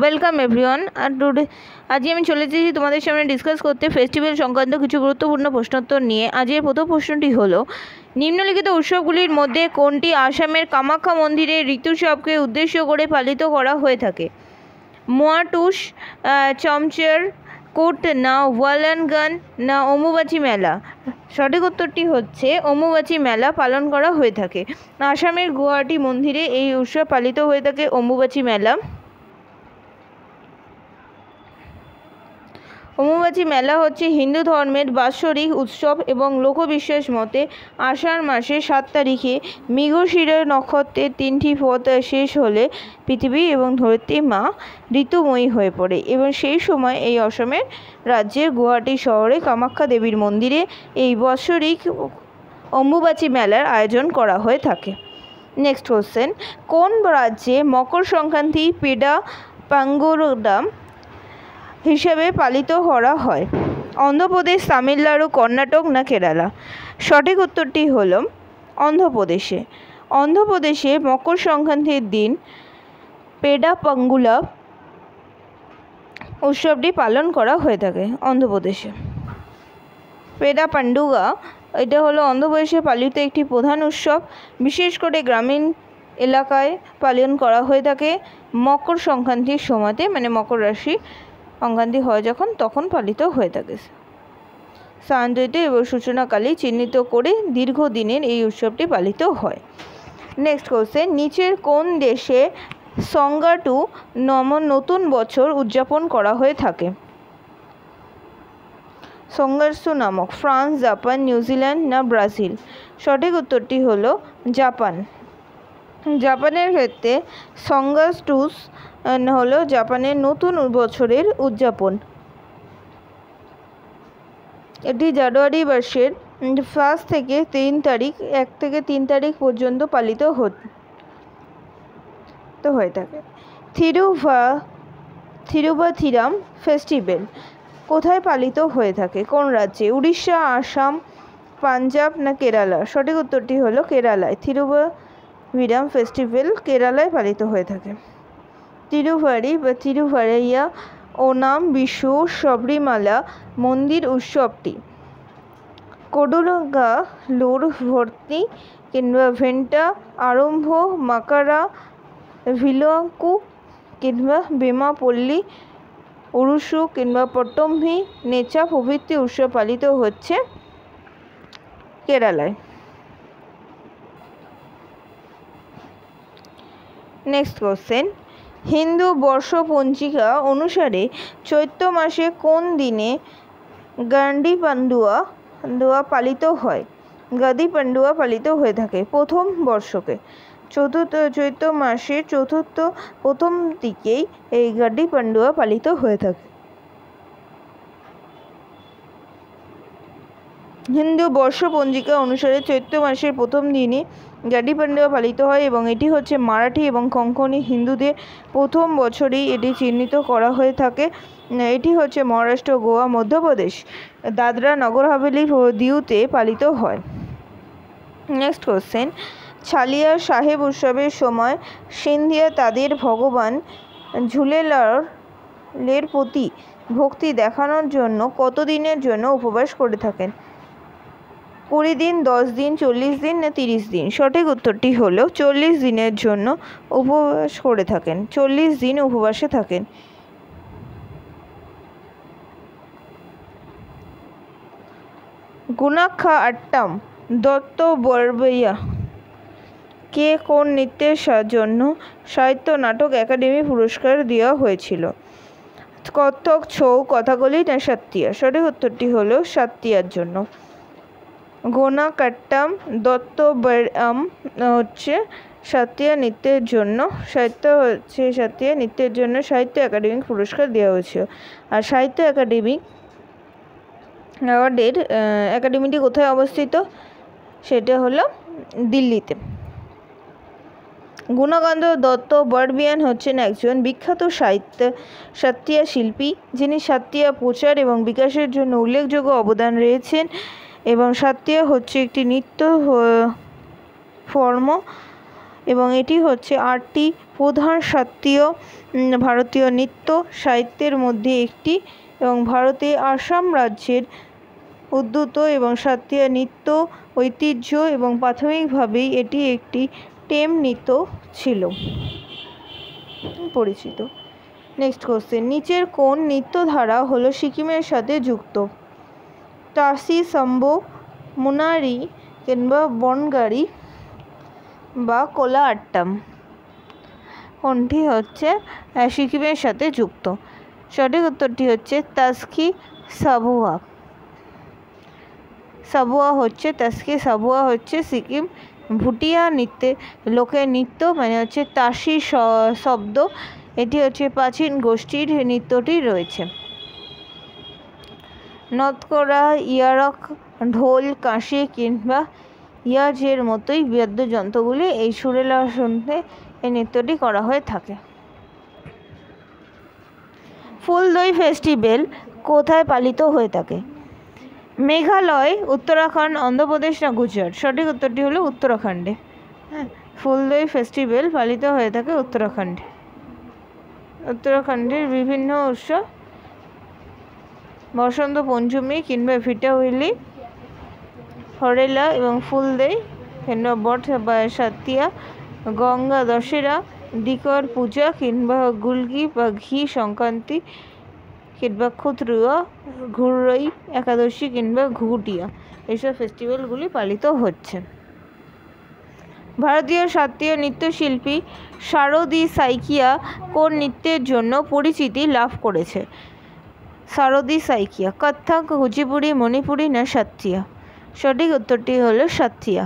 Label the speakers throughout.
Speaker 1: Welcome everyone. আর today আজকে আমি চলে এসেছি তোমাদের সামনে ডিসকাস করতে ফেস্টিভ্যাল সংক্রান্ত কিছু গুরুত্বপূর্ণ প্রশ্নোত্তর নিয়ে। আজকের প্রথম প্রশ্নটি হলো, নিম্নলিখিত উৎসবগুলির মধ্যে কোনটি আসামের কামাখ্যা মন্দিরের ঋতুস্রাবকে উদ্দেশ্য করে পালিত করা হয়ে থাকে? মোয়া টুস, চমচের কোট, না ওয়ালানগান, না অম্বুবাচী মেলা? সঠিক উত্তরটি হচ্ছে অম্বুবাচী মেলা পালন করা হয়ে থাকে। আসামের গুয়াহাটি মন্দিরে এই উৎসব পালিত হয়ে থাকে অম্বুবাচী মেলা। অম্বুবাচী মেলা হচ্ছে হিন্দু ধর্মের বাৎসরিক উৎসব এবং লোকবিশ্বাস মতে আষাঢ় মাসের 7 তারিখে মৃগশিরা নক্ষত্রের 3টি পথ শেষ হলে পৃথিবী এবং ধরিত্রী মা ঋতুময়ী হয়ে পড়ে, এবং সেই সময় এই অসমের রাজ্যের গুয়াহাটি শহরে কামাখ্যা দেবীর মন্দিরে এই বাৎসরিক অম্বুবাচী মেলার আয়োজন করা হয়ে থাকে। নেক্সট কোশ্চেন, কোন রাজ্যে মকর সংক্রান্তি পেডা পাঙ্গুরাম হিসেবে পালিত করা হয়? অন্ধ্রপ্রদেশ, তামিলনাড়ু, কর্ণাটক, না কেরালা? সঠিক উত্তরটি হল অন্ধ্রপ্রদেশে। অন্ধ্রপ্রদেশে মকর সংক্রান্তির দিন পেডা পাঙ্গুলা উৎসবটি পালন করা হয়ে থাকে অন্ধ্রপ্রদেশে। পেডা পান্ডুগা এটা হলো অন্ধ্রপ্রদেশে পালিত একটি প্রধান উৎসব, বিশেষ করে গ্রামীণ এলাকায় পালন করা হয়ে থাকে মকর সংক্রান্তির সময়তে, মানে মকর রাশি সংক্রান্তি হয় যখন, তখন পালিত হয়ে থাকে। সায়ন্তৃত এবং সূচনাকালী চিহ্নিত করে দীর্ঘদিনের এই উৎসবটি পালিত হয়। নেক্সট কোশ্চেন, নিচের কোন দেশে সংগাটু নতুন বছর উদযাপন করা হয়ে থাকে? সংগাসু নামক ফ্রান্স, জাপান, নিউজিল্যান্ড, না ব্রাজিল? সঠিক উত্তরটি হলো জাপান। জাপানের ক্ষেত্রে সংগাস্টুস হলো জাপানের নতুন বছরের উদযাপন। এটি জানুয়ারি মাসের 1 থেকে 3 তারিখ পর্যন্ত পালিত হয়ে থাকে। থিরুভাথিরাম ফেস্টিভ্যাল কোথায় পালিত হয়ে থাকে? কোন রাজ্যে? উড়িষ্যা, আসাম, পাঞ্জাব, না কেরালা? সঠিক উত্তরটি হলো কেরালায়। থিরুভাথিরাম ফেস্টিভ্যাল কেরালায় পালিত হয়ে থাকে। তিরুভারি বা তিরুভারাইয়া, ওনাম, বিশু, শবরীমালা মন্দির উৎসবটি কোডুঙ্গালুর ভর্তি কিংবা ভেন্টা আরম্ভ, মাকারা, ভিলুয়াঙ্কু কিংবা বেমাপল্লী, উরুসু কিংবা পট্টম্ভি নেচা প্রভৃতি উৎসব পালিত হচ্ছে কেরালায়। নেক্সট কোশ্চেন, হিন্দু বর্ষপঞ্জিকা অনুসারে চৈত্র মাসে কোন দিনে গান্ডি পান্ডুয়া পালিত হয়? গাদি পান্ডুয়া পালিত হয়ে থাকে প্রথম বর্ষকে। চৈত্র মাসের প্রথম দিকেই এই গাড্ডি পান্ডুয়া পালিত হয়ে থাকে। হিন্দু বর্ষপঞ্জিকা অনুসারে চৈত্র মাসের প্রথম দিনে গাড্ডি পান্ডুয়া পালিত হয়, এবং এটি হচ্ছে মারাঠি এবং কোঙ্কণি হিন্দুদের প্রথম বছরেই এটি চিহ্নিত করা হয়ে থাকে। এটি হচ্ছে মহারাষ্ট্র, গোয়া, মধ্যপ্রদেশ, দাদরা, নগর হাভেলি ও দিউতে পালিত হয়। নেক্সট কোশ্চেন, ছালিয়া সাহেব উৎসবের সময় সিন্ধিয়া তাদের ভগবান ঝুলেলালের প্রতি ভক্তি দেখানোর জন্য কত দিনের জন্য উপবাস করে থাকেন? 20 দিন, 10 দিন, 40 দিন, না 30 দিন? সঠিক উত্তরটি হলো 40 দিনের জন্য উপবাস করে থাকেন। 40 দিন উপবাসে থাকেন। গুণাক্ষা আট্টাম দত্ত বরবইয়া কে কোন নৃত্যের জন্য সাহিত্য নাটক একাডেমি পুরস্কার দেওয়া হয়েছিল? কত্থক, ছৌ, কথাকলি, না সাত্রিয়া? সঠিক উত্তরটি হলো সাত্রিয়ার জন্য। গোনাকাট্টাম দত্ত বরম হচ্ছে সাত্রিয়া নৃত্যের জন্য সাহিত্য একাডেমি পুরস্কার দেওয়া হয়েছিল। আর সাহিত্য একাডেমি অ্যাওয়ার্ডের একাডেমিটি কোথায় অবস্থিত? সেটা হলো দিল্লিতে। গুণকান্ত দত্ত বরবিয়ান হচ্ছেন একজন বিখ্যাত সাত্রিয়া শিল্পী, যিনি সাত্রিয়া প্রচার এবং বিকাশের জন্য উল্লেখযোগ্য অবদান রয়েছেন। এবং সাত্রিয়া হচ্ছে একটি নৃত্য ফর্ম, এবং এটি হচ্ছে 8টি প্রধান শাস্ত্রীয় ভারতীয় নৃত্য সাহিত্যের মধ্যে একটি এবং ভারতে আসাম রাজ্যের উদ্ভূত এবং শাস্ত্রীয় নৃত্য ঐতিহ্য এবং প্রাথমিকভাবেই এটি একটি টেম নৃত্য ছিল পরিচিত। নেক্সট কোশ্চেন, নিচের কোন নৃত্যধারা হলো সিকিমের সাথে যুক্ত? টাসি, সম্বো, মুনারি কিংবা বনগাড়ি বা কোলা আট্টাম? কোনটি হচ্ছে সিকিমের সাথে যুক্ত? সঠিক উত্তরটি হচ্ছে তাস্কি সাবুয়া। সাবুয়া হচ্ছে তাস্কি সাবুয়া হচ্ছে সিকিম ভুটিয়া নৃত্যে লোকের নৃত্য, মানে হচ্ছে তাসি শব্দ। এটি হচ্ছে প্রাচীন গোষ্ঠীর নৃত্যটি রয়েছে। নতকরা, ইয়ারক, ঢোল, কাঁসি কিংবা ইয়াজের মতোই বাদ্যযন্ত্রগুলি এই সুরেলা শুনতে এই নৃত্যটি করা হয়ে থাকে। ফুলদই ফেস্টিভ্যাল কোথায় পালিত হয়ে থাকে? মেঘালয়, উত্তরাখণ্ড, অন্ধ্রপ্রদেশ না গুজরাট? সঠিক উত্তরটি হলো উত্তরাখণ্ডে। হ্যাঁ, ফুলদই ফেস্টিভ্যাল পালিত হয়ে থাকে উত্তরাখণ্ডে। উত্তরাখণ্ডের বিভিন্ন উৎসব বসন্ত পঞ্চমী কিংবা ভিটাউইলি, হরেলা এবং ফুলদই কিংবা বট বা সাতিয়া, গঙ্গা দশেরা, দিকর পূজা কিংবা গুলগি বা ঘি সংক্রান্তি কিংবা খুতরুয়া, ঘুররই একাদশী কিংবা ঘুঘুটিয়া, এইসব ফেস্টিভ্যালগুলি পালিত হচ্ছে। ভারতীয় শাস্ত্রীয় নৃত্যশিল্পী শারদী সাইকিয়া কোন নৃত্যের জন্য পরিচিতি লাভ করেছে? শারদী সাইকিয়া কত্থক, কুচিপুড়ি, মণিপুরি না সাত্রিয়া? সঠিক উত্তরটি হলো সাত্রিয়া।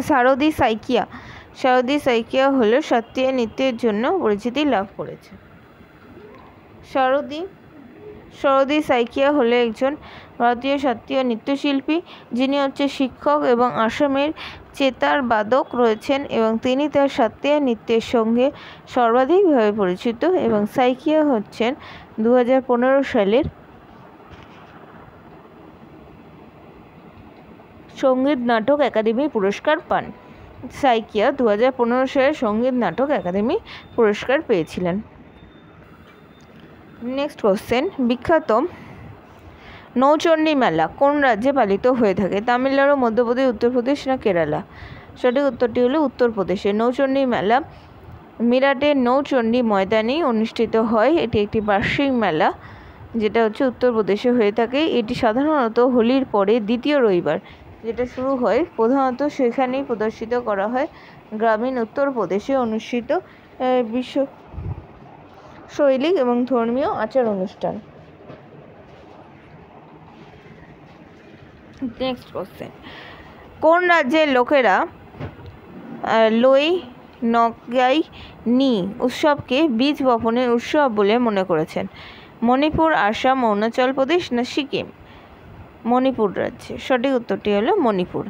Speaker 1: শারদী সাইকিয়া হলো শাস্ত্রীয় নৃত্যের জন্য পরিচিতি লাভ করেছে। শারদী সাইকিয়া হলো একজন ভারতীয় শাস্ত্রীয় নৃত্যশিল্পী, যিনি হচ্ছে শিক্ষক এবং আসামের চেতার বাদক রয়েছেন এবং তিনি তার শাস্ত্রীয় নৃত্যের সঙ্গে সর্বাধিকভাবে পরিচিত এবং সাইকিয়া হচ্ছেন 2015 সালের সঙ্গীত নাটক একাডেমি পুরস্কার পান। সাইকিয়া 2015 সালে সঙ্গীত নাটক একাডেমি পুরস্কার পেয়েছিলেন। নেক্সট কোশ্চেন, বিখ্যাত নৌচণ্ডী মেলা কোন রাজ্যে পালিত হয়ে থাকে? তামিলনাড়ু, মধ্যপ্রদেশ, উত্তরপ্রদেশ না কেরালা? সঠিক উত্তরটি হলো উত্তরপ্রদেশে। নৌচণ্ডী মেলা মিরাটের নৌচণ্ডী ময়দানেই অনুষ্ঠিত হয়। এটি একটি বার্ষিক মেলা যেটা হচ্ছে উত্তরপ্রদেশে হয়ে থাকে। এটি সাধারণত হোলির পরে দ্বিতীয় রবিবার যেটা শুরু হয়, প্রধানত সেখানেই প্রদর্শিত করা হয় গ্রামীণ উত্তরপ্রদেশে অনুষ্ঠিত বিশ্ব শৈলিক এবং ধর্মীয় আচার অনুষ্ঠান। নেক্সট কোশ্চেন, কোন রাজ্যের লোকেরা লোই নগাই নি উৎসবকে বীজ বপনের উৎসব বলে মনে করেছেন? মণিপুর, আসাম, অরুণাচল প্রদেশ না সিকিম? মণিপুর রাজ্যে। সঠিক উত্তরটি হলো মণিপুর।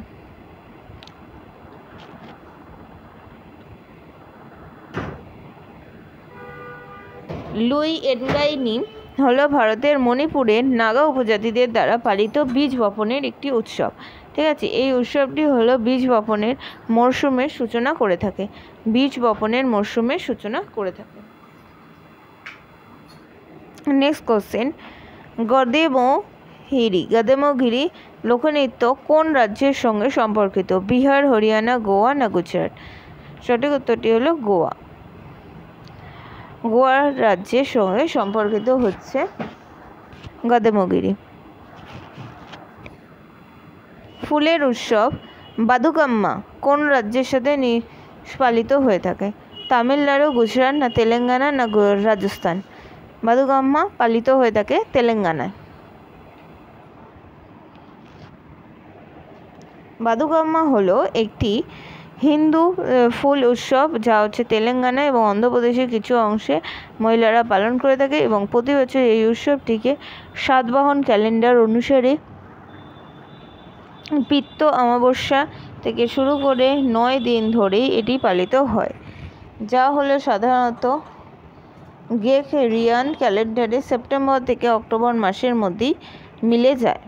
Speaker 1: লুই এনগাইনি হলো ভারতের মণিপুরের নাগা উপজাতিদের দ্বারা পালিত বীজ বপনের একটি উৎসব। ঠিক আছে, এই উৎসবটি হলো বীজ বপনের মরশুমের সূচনা করে থাকে। নেক্সট কোশ্চেন, গদেমগিরি লোকনৃত্য কোন রাজ্যের সঙ্গে সম্পর্কিত? বিহার, হরিয়ানা, গোয়া না গুজরাট? সঠিক উত্তরটি হলো গোয়া। গোয়া রাজ্যের সঙ্গে সম্পর্কিত হচ্ছে গদেমগিরি। ফুলের উৎসব বাদুকাম্মা কোন রাজ্যের সাথে পালিত হয়ে থাকে? তামিলনাড়ু, গুজরাট না তেলেঙ্গানা না রাজস্থান? বাদুকাম্মা পালিত হয়ে থাকে তেলেঙ্গানায়। বাদুকাম্মা হলো একটি হিন্দু ফুল উৎসব যা হচ্ছে তেলেঙ্গানা এবং অন্ধ্রপ্রদেশের কিছু অংশে মহিলারা পালন করে থাকে এবং প্রতি বছর এই উৎসবটিকে সাতবাহন ক্যালেন্ডার অনুসারে পিত্ত অমাবস্যা থেকে শুরু করে 9 দিন ধরেই এটি পালিত হয়, যা হলো সাধারণত গ্রেগরিয়ান ক্যালেন্ডারে সেপ্টেম্বর থেকে অক্টোবর মাসের মধ্যেই মিলে যায়।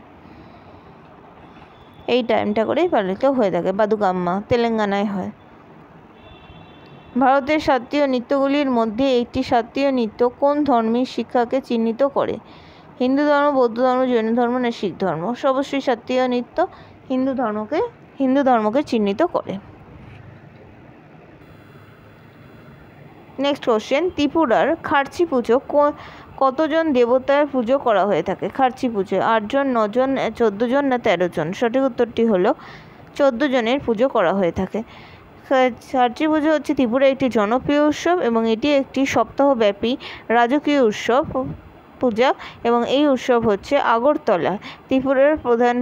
Speaker 1: এই টাইমটা করেই পালিত হয়ে থাকে। বাদুকাম্মা তেলেঙ্গানায় হয়। ভারতের শাস্ত্রীয় নৃত্যগুলির মধ্যে একটি শাস্ত্রীয় নৃত্য কোন ধর্মের শিক্ষাকে চিহ্নিত করে? হিন্দু ধর্ম, বৌদ্ধ ধর্ম, জৈন ধর্ম না শিখ ধর্ম? অবশ্যই শাস্ত্রীয় নৃত্য হিন্দু ধর্মকে চিহ্নিত করে। নেক্সট কোশ্চেন, ত্রিপুরার খার্চি পুজো কতজন দেবতার পুজো করা হয়ে থাকে? খার্চি পুজো 8 জন, 9 জন, 14 জন না 13 জন? সঠিক উত্তরটি হলো 14 জনের পুজো করা হয়ে থাকে। খার্চি পুজো হচ্ছে ত্রিপুরার একটি জনপ্রিয় উৎসব এবং এটি একটি সপ্তাহব্যাপী রাজকীয় উৎসব পূজা এবং এই উৎসব হচ্ছে আগরতলা, ত্রিপুরার প্রধান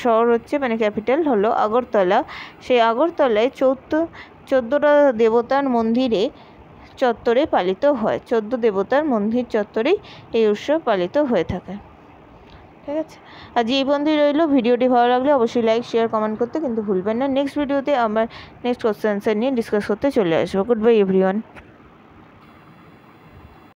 Speaker 1: শহর হচ্ছে ক্যাপিটাল হলো আগরতলা। সেই আগরতলায় 14টা দেবতার মন্দিরে চত্বরে পালিত হয়। 14 দেবতার মন্দির চত্বরেই এই উৎসব পালিত হয়ে থাকে। ঠিক আছে, আজ এই পর্যন্তই রইল। ভিডিওটি ভালো লাগলে অবশ্যই লাইক, শেয়ার, কমেন্ট করতে কিন্তু ভুলবেন না। নেক্সট ভিডিওতে আমার নেক্সট কোশ্চেন আনসার নিয়ে ডিসকাস করতে চলে আসবো। Good bye everyone.